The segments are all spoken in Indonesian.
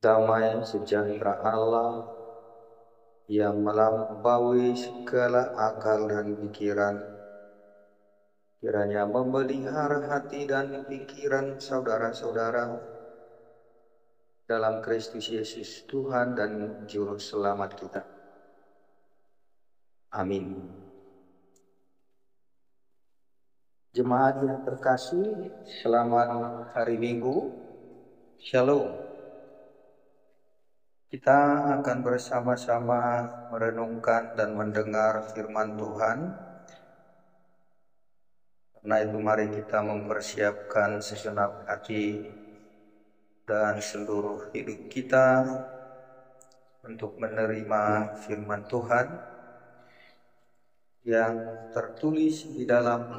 Damai sejahtera Allah yang melampaui segala akal dan pikiran, kiranya memelihara hati dan pikiran saudara-saudara dalam Kristus Yesus Tuhan dan Juru Selamat kita. Amin. Jemaat yang terkasih, selamat hari Minggu. Shalom. Kita akan bersama-sama merenungkan dan mendengar firman Tuhan. Karena itu mari kita mempersiapkan segenap hati dan seluruh hidup kita untuk menerima firman Tuhan yang tertulis di dalam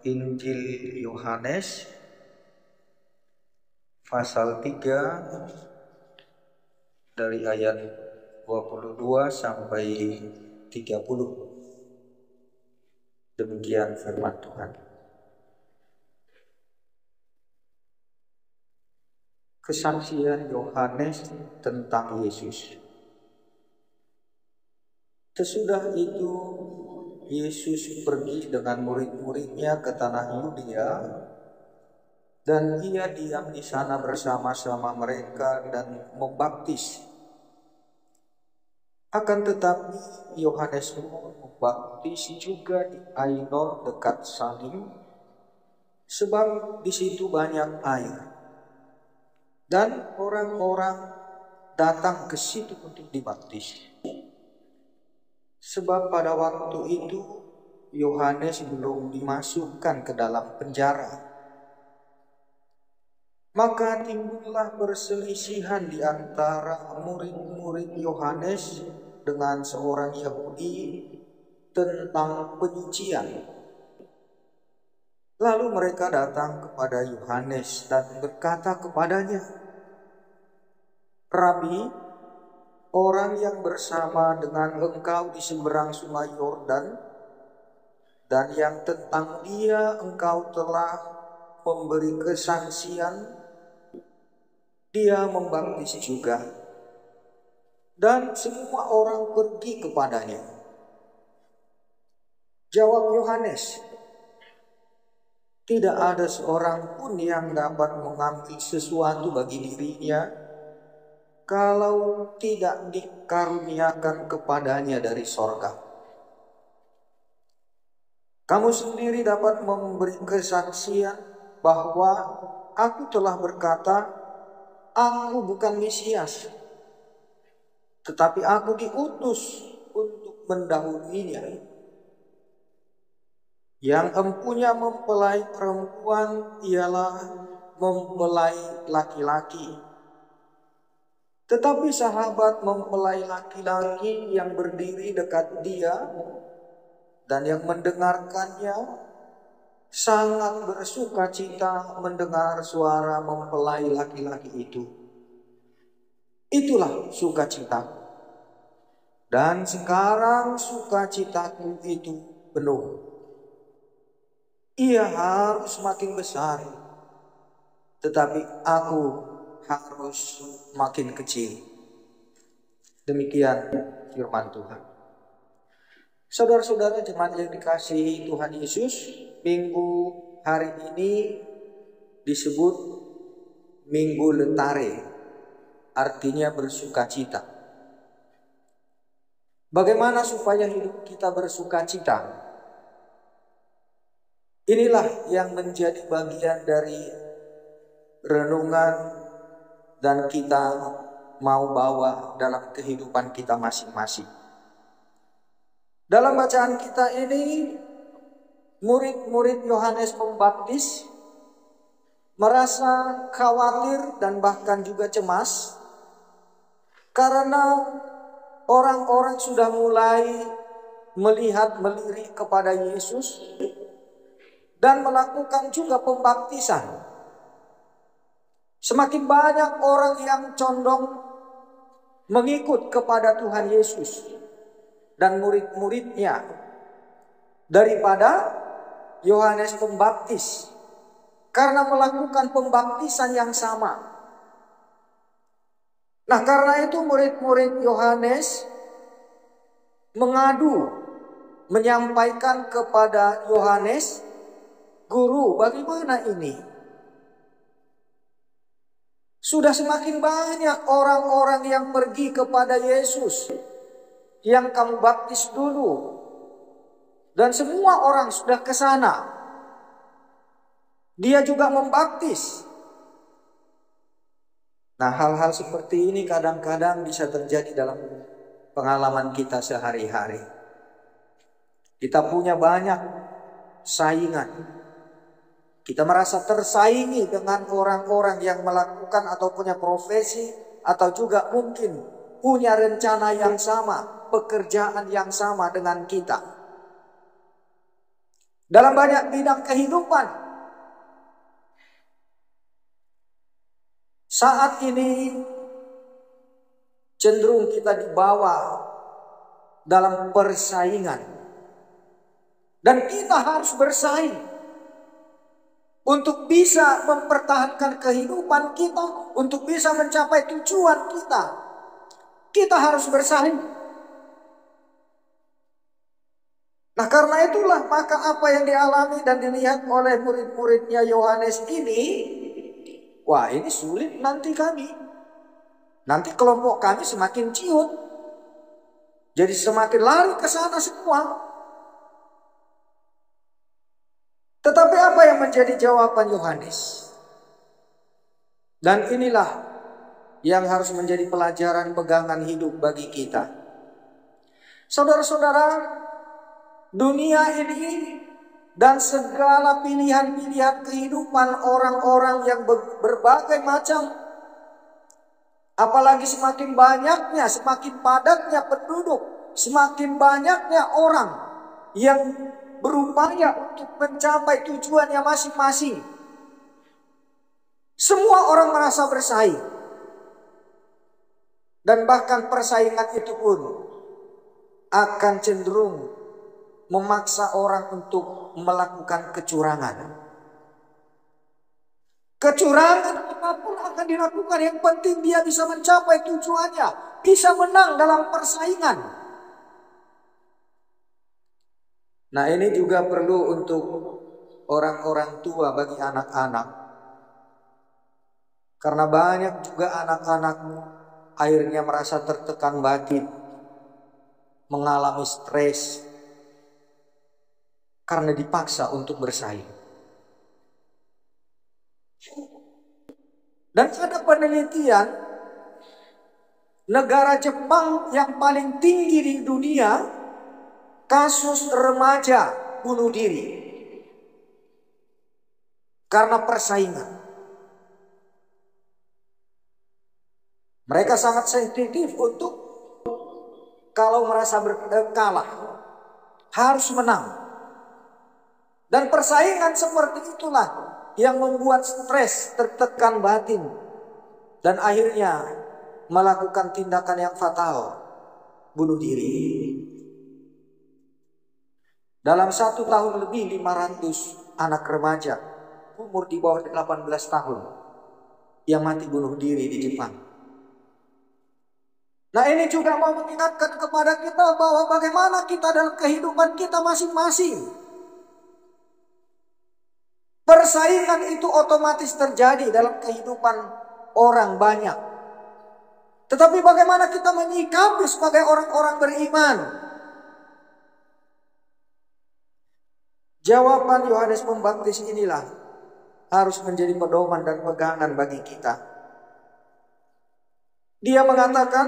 Injil Yohanes pasal 3 dari ayat 22 sampai 30. Demikian firman Tuhan. Kesaksian Yohanes tentang Yesus. Sesudah itu Yesus pergi dengan murid-muridnya ke tanah Yudea, dan ia diam di sana bersama-sama mereka dan membaptis. Akan tetapi Yohanes membaptis juga di Ainon dekat Salim, sebab di situ banyak air. Dan orang-orang datang ke situ untuk dibaptis. Sebab pada waktu itu Yohanes belum dimasukkan ke dalam penjara. Maka timbullah perselisihan di antara murid-murid Yohanes dengan seorang Yahudi tentang penyucian. Lalu mereka datang kepada Yohanes dan berkata kepadanya, "Rabi, orang yang bersama dengan engkau di seberang sungai Yordan, dan yang tentang dia engkau telah memberi kesaksian, dia membaptis juga, dan semua orang pergi kepadanya." Jawab Yohanes, "Tidak ada seorang pun yang dapat mengambil sesuatu bagi dirinya kalau tidak dikaruniakan kepadanya dari sorga. Kamu sendiri dapat memberi kesaksian bahwa aku telah berkata, aku bukan Mesias, tetapi aku diutus untuk mendahuluinya. Yang empunya mempelai perempuan ialah mempelai laki-laki. Tetapi sahabat mempelai laki-laki yang berdiri dekat dia dan yang mendengarkannya sangat bersuka cita mendengar suara mempelai laki-laki itu. Itulah sukacitaku. Dan sekarang sukacitaku itu penuh. Ia harus makin besar, tetapi aku harus makin kecil." Demikian firman Tuhan. Saudara-saudara jemaat yang dikasihi Tuhan Yesus, minggu hari ini disebut Minggu Letare, artinya bersukacita. Bagaimana supaya hidup kita bersukacita? Inilah yang menjadi bagian dari renungan dan kita mau bawa dalam kehidupan kita masing-masing. Dalam bacaan kita ini, murid-murid Yohanes Pembaptis merasa khawatir dan bahkan juga cemas karena orang-orang sudah mulai melirik kepada Yesus dan melakukan juga pembaptisan. Semakin banyak orang yang condong mengikut kepada Tuhan Yesus dan murid-muridnya daripada Yohanes Pembaptis, karena melakukan pembaptisan yang sama. Nah, karena itu murid-murid Yohanes mengadu, menyampaikan kepada Yohanes, "Guru, bagaimana ini? Sudah semakin banyak orang-orang yang pergi kepada Yesus yang kamu baptis dulu. Dan semua orang sudah ke sana. Dia juga membaptis." Nah, hal-hal seperti ini kadang-kadang bisa terjadi dalam pengalaman kita sehari-hari. Kita punya banyak saingan. Kita merasa tersaingi dengan orang-orang yang melakukan atau punya profesi atau juga mungkin punya rencana yang sama, pekerjaan yang sama dengan kita. Dalam banyak bidang kehidupan, saat ini cenderung kita dibawa dalam persaingan. Dan kita harus bersaing untuk bisa mempertahankan kehidupan kita, untuk bisa mencapai tujuan kita. Kita harus bersaing. Nah, karena itulah maka apa yang dialami dan dilihat oleh murid-muridnya Yohanes ini, wah, ini sulit nanti kami. Nanti kelompok kami semakin ciut. Jadi semakin lari ke sana semua. Tetapi apa yang menjadi jawaban Yohanes? Dan inilah yang harus menjadi pelajaran pegangan hidup bagi kita. Saudara-saudara, dunia ini dan segala pilihan-pilihan kehidupan orang-orang yang berbagai macam, apalagi semakin banyaknya, semakin padatnya penduduk, semakin banyaknya orang yang berupaya untuk mencapai tujuannya masing-masing. Semua orang merasa bersaing. Dan bahkan persaingan itu pun akan cenderung memaksa orang untuk melakukan kecurangan. Kecurangan apapun akan dilakukan, yang penting dia bisa mencapai tujuannya, bisa menang dalam persaingan. Nah, ini juga perlu untuk orang-orang tua bagi anak-anak. Karena banyak juga anak-anak akhirnya merasa tertekan batin, mengalami stres karena dipaksa untuk bersaing. Dan ada penelitian, negara Jepang yang paling tinggi di dunia kasus remaja bunuh diri karena persaingan. Mereka sangat sensitif untuk kalau merasa kalah, harus menang. Dan persaingan seperti itulah yang membuat stres, tertekan batin, dan akhirnya melakukan tindakan yang fatal, bunuh diri. Dalam 1 tahun lebih 500 anak remaja umur di bawah 18 tahun yang mati bunuh diri di Jepang. Nah, ini juga mau mengingatkan kepada kita bahwa bagaimana kita dalam kehidupan kita masing-masing. Persaingan itu otomatis terjadi dalam kehidupan orang banyak. Tetapi bagaimana kita menyikapi sebagai orang-orang beriman? Jawaban Yohanes Pembaptis inilah harus menjadi pedoman dan pegangan bagi kita. Dia mengatakan,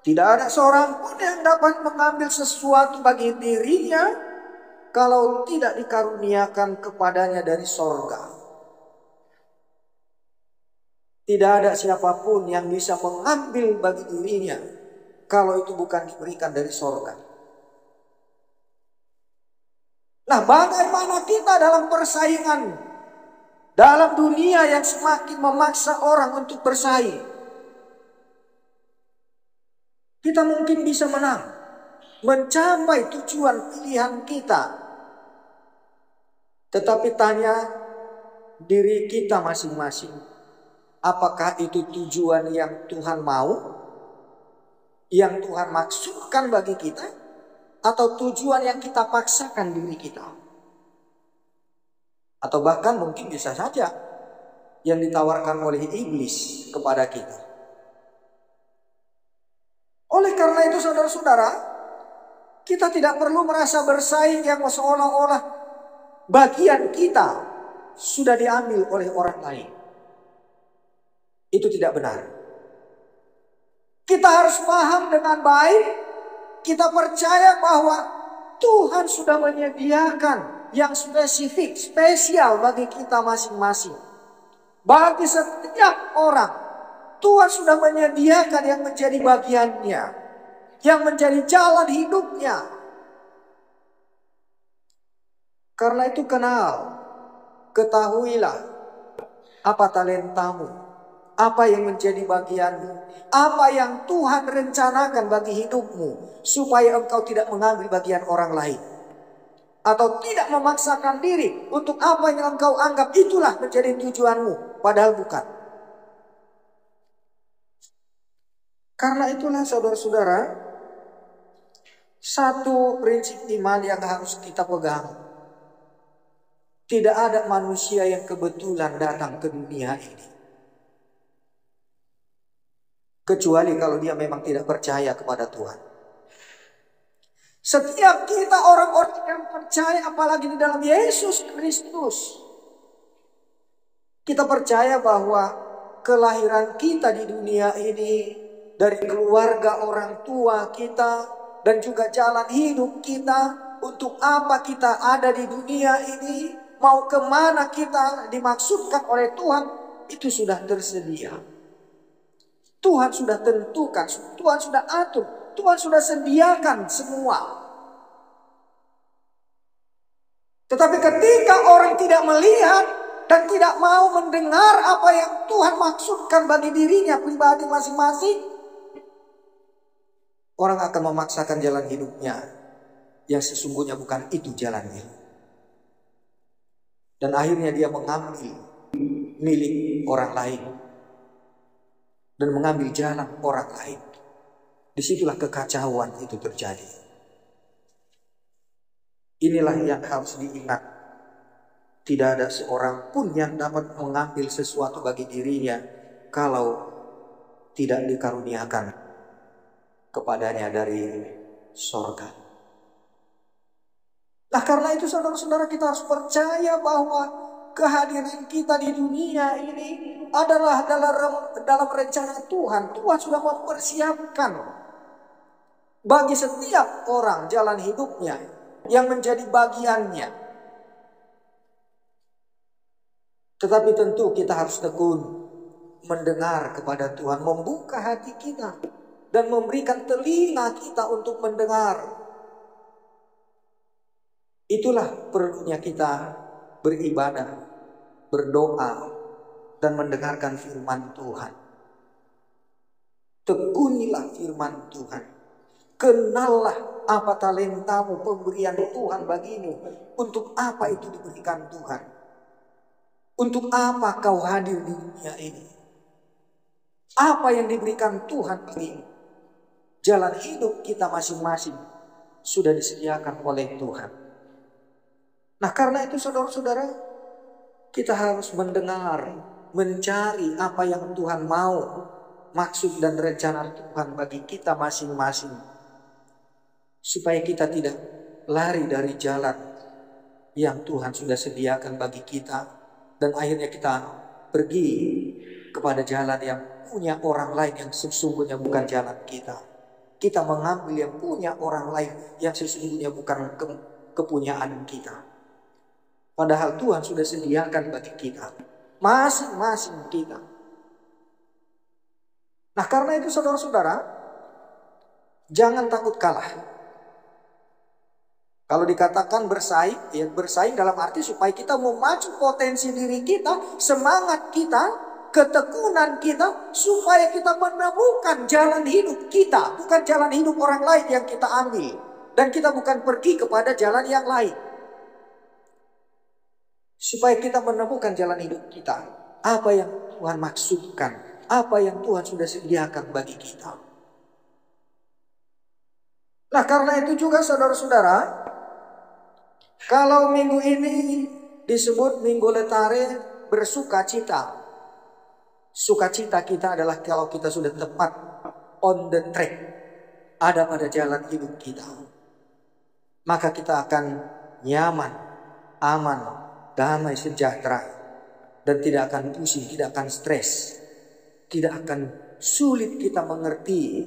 tidak ada seorang pun yang dapat mengambil sesuatu bagi dirinya kalau tidak dikaruniakan kepadanya dari sorga. Tidak ada siapapun yang bisa mengambil bagi dirinya kalau itu bukan diberikan dari sorga. Nah, bagaimana kita dalam persaingan, dalam dunia yang semakin memaksa orang untuk bersaing? Kita mungkin bisa menang, mencapai tujuan pilihan kita. Tetapi tanya diri kita masing-masing, Apakah itu tujuan yang Tuhan mau, yang Tuhan maksudkan bagi kita, atau tujuan yang kita paksakan diri kita? Atau bahkan mungkin bisa saja yang ditawarkan oleh iblis kepada kita. Oleh karena itu saudara-saudara, kita tidak perlu merasa bersaing yang seolah-olah bagian kita sudah diambil oleh orang lain. Itu tidak benar. Kita harus paham dengan baik. Kita percaya bahwa Tuhan sudah menyediakan yang spesifik, spesial bagi kita masing-masing. Bagi setiap orang, Tuhan sudah menyediakan yang menjadi bagiannya, yang menjadi jalan hidupnya. Karena itu ketahuilah apa talentamu, apa yang menjadi bagianmu, apa yang Tuhan rencanakan bagi hidupmu, supaya engkau tidak mengambil bagian orang lain, atau tidak memaksakan diri untuk apa yang engkau anggap itulah menjadi tujuanmu, padahal bukan. Karena itulah saudara-saudara, satu prinsip iman yang harus kita pegang. Tidak ada manusia yang kebetulan datang ke dunia ini, kecuali kalau dia memang tidak percaya kepada Tuhan. Setiap kita orang-orang yang percaya, apalagi di dalam Yesus Kristus, kita percaya bahwa kelahiran kita di dunia ini, dari keluarga orang tua kita, dan juga jalan hidup kita, untuk apa kita ada di dunia ini, mau kemana kita dimaksudkan oleh Tuhan, itu sudah tersedia. Tuhan sudah tentukan, Tuhan sudah atur, Tuhan sudah sediakan semua. Tetapi ketika orang tidak melihat dan tidak mau mendengar apa yang Tuhan maksudkan bagi dirinya pribadi masing-masing, orang akan memaksakan jalan hidupnya yang sesungguhnya bukan itu jalannya. Dan akhirnya dia mengambil milik orang lain dan mengambil jalan orang lain. Disitulah kekacauan itu terjadi. Inilah yang harus diingat. Tidak ada seorang pun yang dapat mengambil sesuatu bagi dirinya kalau tidak dikaruniakan kepadanya dari sorga. Nah, karena itu saudara-saudara, kita harus percaya bahwa kehadiran kita di dunia ini adalah dalam rencana Tuhan. Tuhan sudah mempersiapkan bagi setiap orang jalan hidupnya yang menjadi bagiannya. Tetapi tentu kita harus tekun mendengar kepada Tuhan, membuka hati kita dan memberikan telinga kita untuk mendengar. Itulah perlunya kita beribadah, berdoa, dan mendengarkan firman Tuhan. Tekunilah firman Tuhan. Kenallah apa talentamu, pemberian Tuhan bagimu. Untuk apa itu diberikan Tuhan? Untuk apa kau hadir di dunia ini? Apa yang diberikan Tuhan bagimu? Jalan hidup kita masing-masing sudah disediakan oleh Tuhan. Nah, karena itu saudara-saudara, kita harus mendengar, mencari apa yang Tuhan mau, maksud dan rencana Tuhan bagi kita masing-masing, supaya kita tidak lari dari jalan yang Tuhan sudah sediakan bagi kita, dan akhirnya kita pergi kepada jalan yang punya orang lain yang sesungguhnya bukan jalan kita. Kita mengambil yang punya orang lain yang sesungguhnya bukan kepunyaan kita. Padahal Tuhan sudah sediakan bagi kita, masing-masing kita. Nah, karena itu saudara-saudara, jangan takut kalah. Kalau dikatakan bersaing, ya bersaing dalam arti supaya kita memacu potensi diri kita, semangat kita, ketekunan kita, supaya kita menemukan jalan hidup kita, bukan jalan hidup orang lain yang kita ambil. Dan kita bukan pergi kepada jalan yang lain. Supaya kita menemukan jalan hidup kita. apa yang Tuhan maksudkan, apa yang Tuhan sudah sediakan bagi kita. Nah, karena itu juga saudara-saudara, kalau minggu ini disebut Minggu Letare bersukacita. Sukacita kita adalah kalau kita sudah tepat on the track, ada pada jalan hidup kita. Maka kita akan nyaman, aman, damai, sejahtera. Dan tidak akan pusing, tidak akan stres. Tidak akan sulit kita mengerti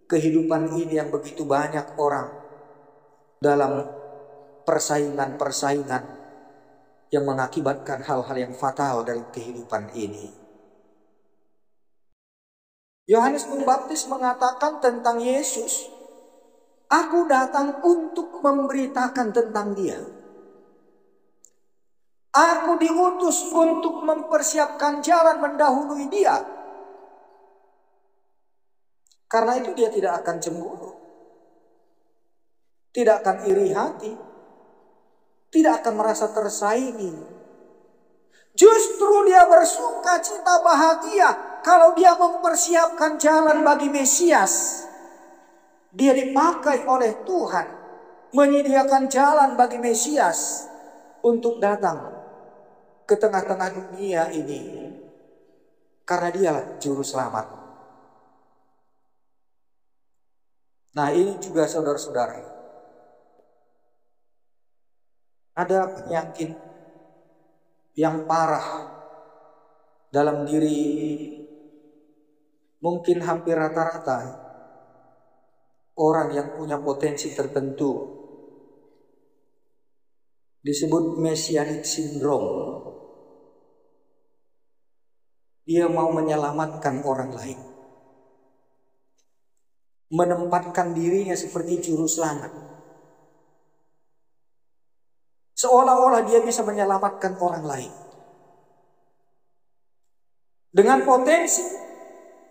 kehidupan ini yang begitu banyak orang dalam persaingan-persaingan yang mengakibatkan hal-hal yang fatal dalam kehidupan ini. Yohanes Pembaptis mengatakan tentang Yesus, "Aku datang untuk memberitakan tentang Dia. Aku diutus untuk mempersiapkan jalan mendahului Dia." Karena itu dia tidak akan cemburu, tidak akan iri hati, tidak akan merasa tersaingi. Justru dia bersuka cita bahagia kalau dia mempersiapkan jalan bagi Mesias. Dia dipakai oleh Tuhan menyediakan jalan bagi Mesias untuk datang ke tengah-tengah dunia ini. Karena dialah juru selamat. Nah, ini juga saudara-saudara, ada penyakit yang parah dalam diri mungkin hampir rata-rata orang yang punya potensi tertentu. Disebut Messianic Syndrome. Dia mau menyelamatkan orang lain, menempatkan dirinya seperti juru selamat, seolah-olah dia bisa menyelamatkan orang lain. Dengan potensi,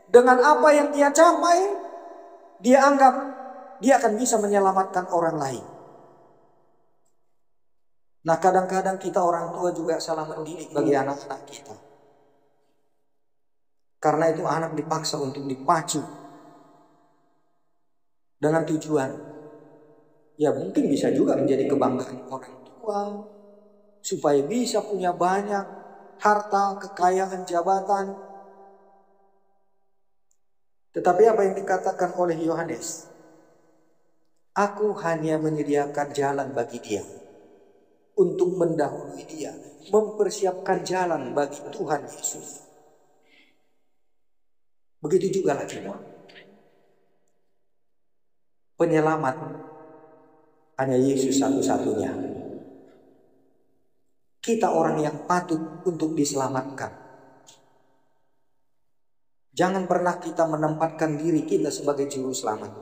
dengan apa yang dia capai, dia anggap dia akan bisa menyelamatkan orang lain. Nah, kadang-kadang kita orang tua juga salah mendidik bagi anak-anak kita. Karena itu anak dipaksa untuk dipacu dengan tujuan, ya mungkin bisa juga menjadi kebanggaan orang tua, supaya bisa punya banyak harta, kekayaan, jabatan. Tetapi apa yang dikatakan oleh Yohanes? Aku hanya menyediakan jalan bagi dia, untuk mendahului dia, mempersiapkan jalan bagi Tuhan Yesus. Begitu juga lagi. Penyelamat hanya Yesus satu-satunya. Kita orang yang patut untuk diselamatkan. Jangan pernah kita menempatkan diri kita sebagai juru selamat.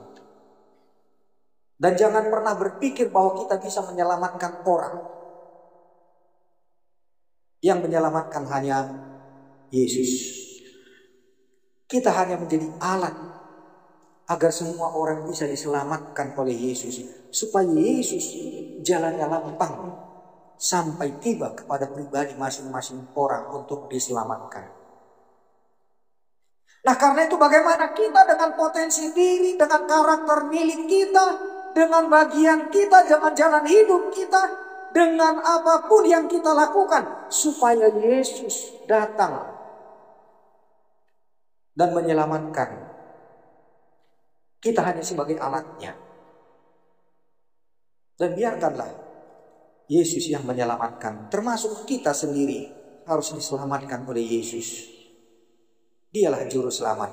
Dan jangan pernah berpikir bahwa kita bisa menyelamatkan orang. Yang menyelamatkan hanya Yesus. Kita hanya menjadi alat agar semua orang bisa diselamatkan oleh Yesus. Supaya Yesus jalannya lapang sampai tiba kepada pribadi masing-masing orang untuk diselamatkan. Nah, karena itu bagaimana kita dengan potensi diri, dengan karakter milik kita, dengan bagian kita, dengan jalan hidup kita, dengan apapun yang kita lakukan, supaya Yesus datang dan menyelamatkan. Kita hanya sebagai alatnya. Dan biarkanlah Yesus yang menyelamatkan. Termasuk kita sendiri harus diselamatkan oleh Yesus. Dialah juru selamat.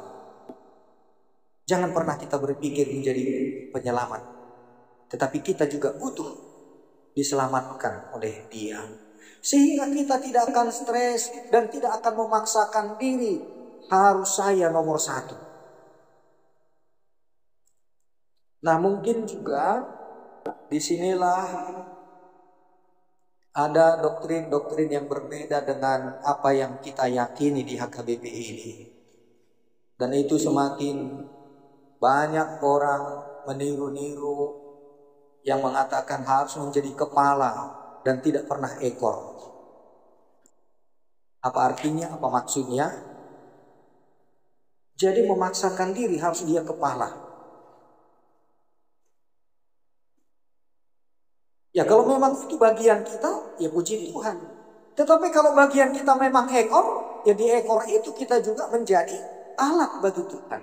Jangan pernah kita berpikir menjadi penyelamat. Tetapi kita juga butuh diselamatkan oleh Dia. Sehingga kita tidak akan stres dan tidak akan memaksakan diri. Harus saya nomor satu. Nah, mungkin juga disinilah ada doktrin-doktrin yang berbeda dengan apa yang kita yakini di HKBP ini. Dan itu semakin banyak orang meniru-niru yang mengatakan harus menjadi kepala dan tidak pernah ekor. Apa artinya? Apa maksudnya? Jadi memaksakan diri harus dia kepala. Ya kalau memang itu bagian kita, ya puji Tuhan. Tetapi kalau bagian kita memang ekor, ya di ekor itu kita juga menjadi alat bagi Tuhan.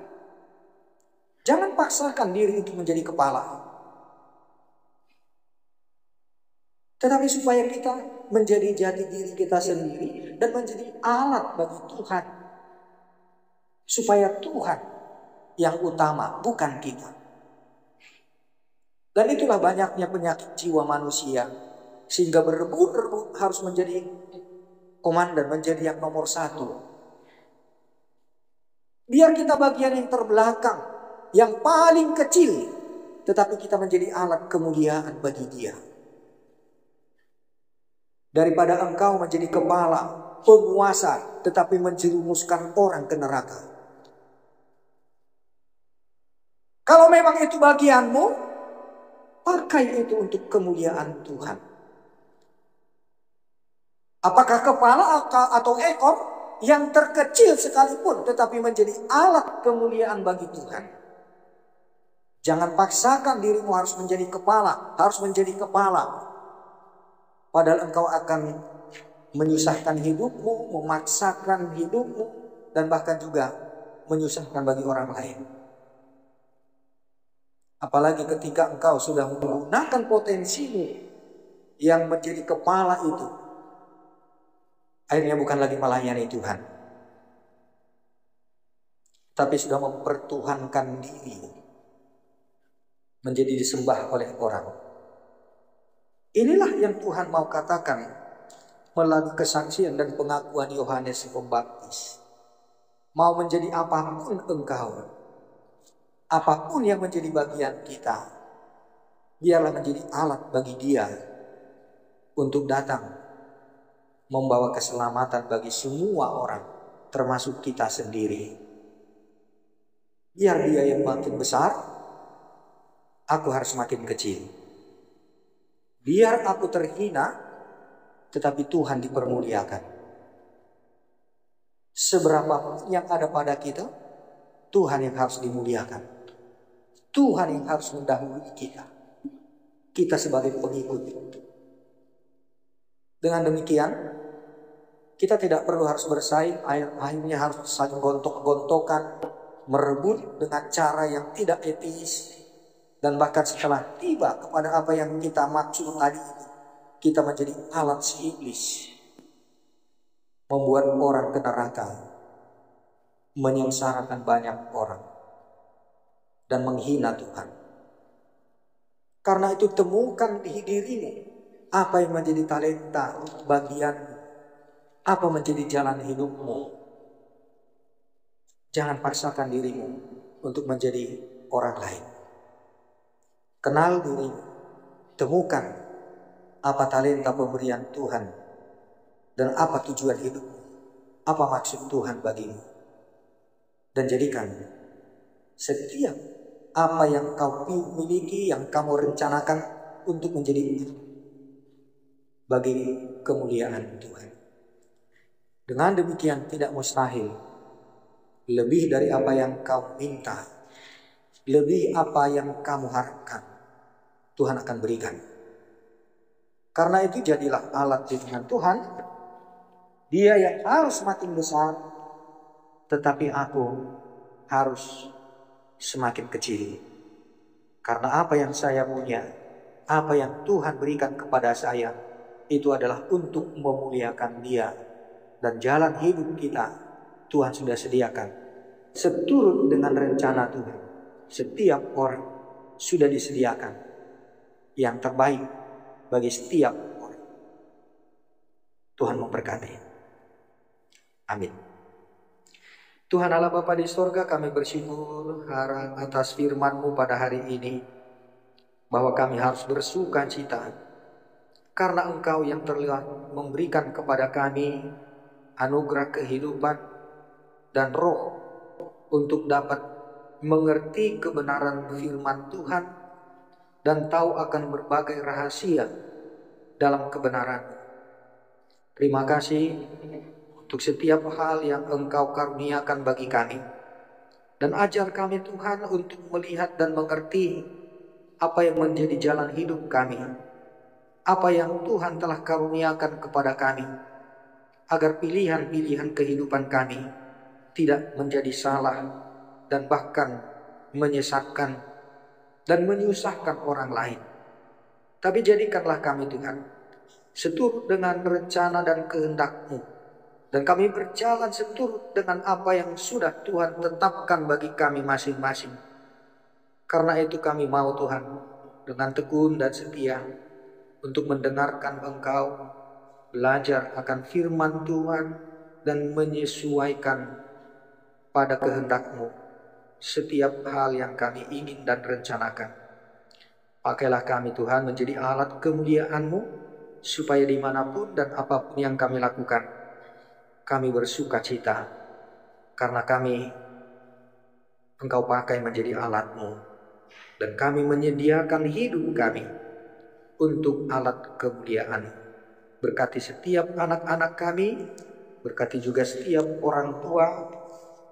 Jangan paksakan diri untuk menjadi kepala. Tetapi supaya kita menjadi jati diri kita sendiri dan menjadi alat bagi Tuhan. Supaya Tuhan yang utama, bukan kita. Dan itulah banyaknya penyakit jiwa manusia. Sehingga berebut-rebut harus menjadi komandan, menjadi yang nomor satu. Biar kita bagian yang terbelakang, yang paling kecil, tetapi kita menjadi alat kemuliaan bagi Dia. Daripada engkau menjadi kepala, penguasa, tetapi menjerumuskan orang ke neraka. Kalau memang itu bagianmu, pakai itu untuk kemuliaan Tuhan. Apakah kepala atau ekor yang terkecil sekalipun, tetapi menjadi alat kemuliaan bagi Tuhan. Jangan paksakan dirimu harus menjadi kepala, harus menjadi kepala. Padahal engkau akan menyusahkan hidupmu, memaksakan hidupmu, dan bahkan juga menyusahkan bagi orang lain. Apalagi ketika engkau sudah menggunakan potensimu yang menjadi kepala itu, akhirnya bukan lagi melayani Tuhan, tapi sudah mempertuhankan diri, menjadi disembah oleh orang. Inilah yang Tuhan mau katakan melalui kesaksian dan pengakuan Yohanes Pembaptis. Mau menjadi apapun engkau, apapun yang menjadi bagian kita, biarlah menjadi alat bagi Dia untuk datang membawa keselamatan bagi semua orang, termasuk kita sendiri. Biar Dia yang makin besar, aku harus makin kecil. Biar aku terhina, tetapi Tuhan dipermuliakan. Seberapa yang ada pada kita, Tuhan yang harus dimuliakan. Tuhan yang harus mendahului kita. Kita sebagai pengikut. Dengan demikian, kita tidak perlu harus bersaing, akhirnya harus saling gontok-gontokan, merebut dengan cara yang tidak etis. Dan bahkan setelah tiba kepada apa yang kita maksud tadi, kita menjadi alat si iblis. Membuat orang ke neraka, menyengsarakan banyak orang, dan menghina Tuhan. Karena itu temukan di dirimu apa yang menjadi talenta bagianmu, apa menjadi jalan hidupmu. Jangan paksakan dirimu untuk menjadi orang lain. Kenal dirimu, temukan apa talenta pemberian Tuhan dan apa tujuan hidupmu, apa maksud Tuhan bagimu. Dan jadikan setiap apa yang kau miliki, yang kamu rencanakan untuk menjadi bagi kemuliaan Tuhan. Dengan demikian tidak mustahil lebih dari apa yang kau minta, lebih apa yang kamu harapkan, Tuhan akan berikan. Karena itu jadilah alat di tangan Tuhan. Dia yang harus makin besar, tetapi aku harus semakin kecil. Karena apa yang saya punya, apa yang Tuhan berikan kepada saya, itu adalah untuk memuliakan Dia. Dan jalan hidup kita, Tuhan sudah sediakan. Seturut dengan rencana Tuhan. Setiap orang sudah disediakan yang terbaik bagi setiap orang. Tuhan memberkati. Amin. Tuhan Allah Bapa di sorga, kami bersyukur atas firman-Mu pada hari ini, bahwa kami harus bersuka cita karena Engkau yang telah memberikan kepada kami anugerah kehidupan dan roh untuk dapat mengerti kebenaran firman Tuhan dan tahu akan berbagai rahasia dalam kebenaran. Terima kasih untuk setiap hal yang Engkau karuniakan bagi kami. Dan ajar kami Tuhan untuk melihat dan mengerti apa yang menjadi jalan hidup kami, apa yang Tuhan telah karuniakan kepada kami, agar pilihan-pilihan kehidupan kami tidak menjadi salah dan bahkan menyesatkan dan menyusahkan orang lain. Tapi jadikanlah kami Tuhan seturut dengan rencana dan kehendak-Mu, dan kami berjalan seturut dengan apa yang sudah Tuhan tetapkan bagi kami masing-masing. Karena itu kami mau Tuhan dengan tekun dan setia untuk mendengarkan Engkau, belajar akan firman Tuhan, dan menyesuaikan pada kehendak-Mu setiap hal yang kami ingin dan rencanakan. Pakailah kami Tuhan menjadi alat kemuliaan-Mu, supaya dimanapun dan apapun yang kami lakukan, kami bersuka cita, karena Engkau pakai menjadi alat-Mu, dan kami menyediakan hidup kami untuk alat kemuliaan. Berkati setiap anak-anak kami, berkati juga setiap orang tua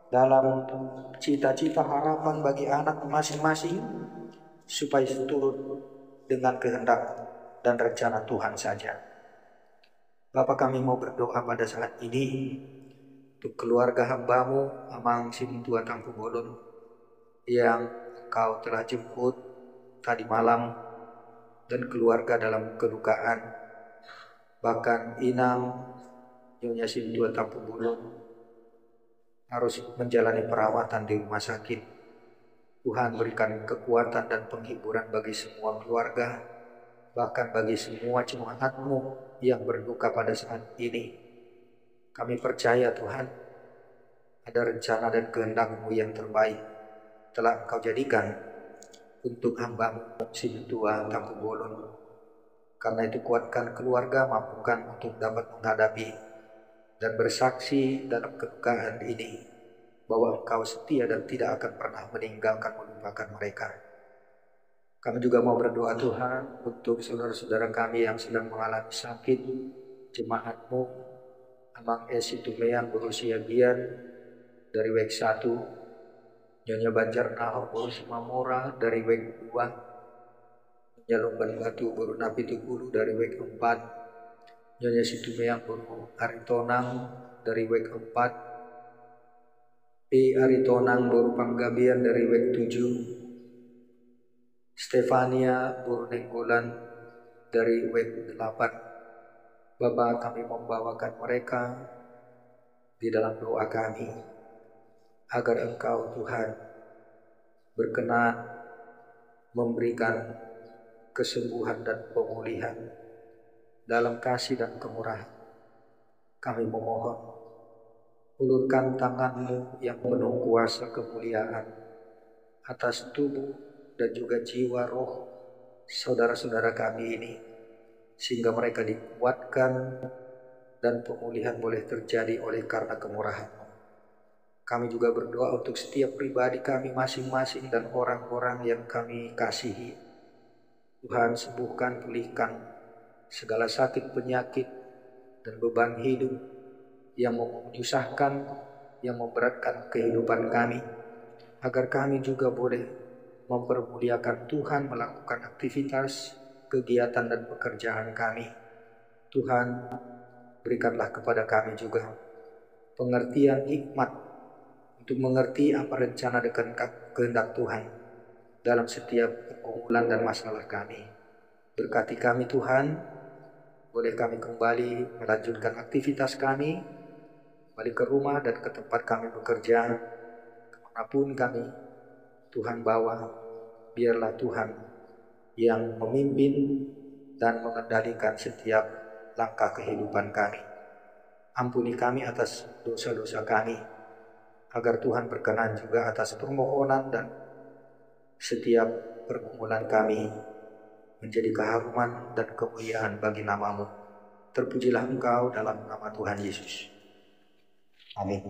dalam cita-cita harapan bagi anak masing-masing, supaya seturut dengan kehendak dan rencana Tuhan saja. Bapa, kami mau berdoa pada saat ini untuk keluarga hamba-Mu Amang Sintua Tampu Bolon yang Kau telah jemput tadi malam, dan keluarga dalam kedukaan. Bahkan Inang Nyonya Sintua Tampu Bolon harus menjalani perawatan di rumah sakit. Tuhan berikan kekuatan dan penghiburan bagi semua keluarga, bahkan bagi semua jemaat-Mu yang berduka pada saat ini. Kami percaya Tuhan, ada rencana dan kehendak-Mu yang terbaik telah Engkau jadikan untuk hamba-Mu Sintua Tampu Bolon. Karena itu kuatkan keluarga, mampukan untuk dapat menghadapi dan bersaksi dalam kedukaan ini, bahwa Engkau setia dan tidak akan pernah meninggalkan melupakan mereka. Kami juga mau berdoa Tuhan untuk saudara-saudara kami yang sedang mengalami sakit, jemaat-Mu Amang Esi Tumeang berusia Gian dari WEG 1, Nyonya Banjar Nahor berusia Mamora dari WEG 2, Nyonya Lumban Batu Buru Napi Tukulu dari WEG 4, Nyonya Situmeang Buru Aritonang dari WEG 4, Aritonang Buru Panggabian dari WEG 7, Stefania Buru Nenggolan dari WEG 8. Bapa, kami membawakan mereka di dalam doa kami, agar Engkau Tuhan berkenan memberikan kesembuhan dan pemulihan dalam kasih dan kemurahan. Kami memohon, ulurkan tangan-Mu yang penuh kuasa kemuliaan atas tubuh dan juga jiwa roh saudara-saudara kami ini, sehingga mereka dikuatkan dan pemulihan boleh terjadi oleh karena kemurahan-Mu. Kami juga berdoa untuk setiap pribadi kami masing-masing dan orang-orang yang kami kasihi. Tuhan, sembuhkan, pulihkan segala sakit, penyakit, dan beban hidup yang menyusahkan, yang memberatkan kehidupan kami, agar kami juga boleh mempermuliakan Tuhan melakukan aktivitas, kegiatan, dan pekerjaan kami. Tuhan, berikanlah kepada kami juga pengertian hikmat untuk mengerti apa rencana dan kehendak Tuhan dalam setiap pergumulan dan masalah kami. Berkati kami Tuhan, boleh kami kembali melanjutkan aktivitas kami, balik ke rumah dan ke tempat kami bekerja, kemanapun kami Tuhan bawa, biarlah Tuhan yang memimpin dan mengendalikan setiap langkah kehidupan kami. Ampuni kami atas dosa-dosa kami, agar Tuhan berkenan juga atas permohonan dan setiap pergumulan kami menjadi keharuman dan kemuliaan bagi nama-Mu. Terpujilah Engkau dalam nama Tuhan Yesus. Amin.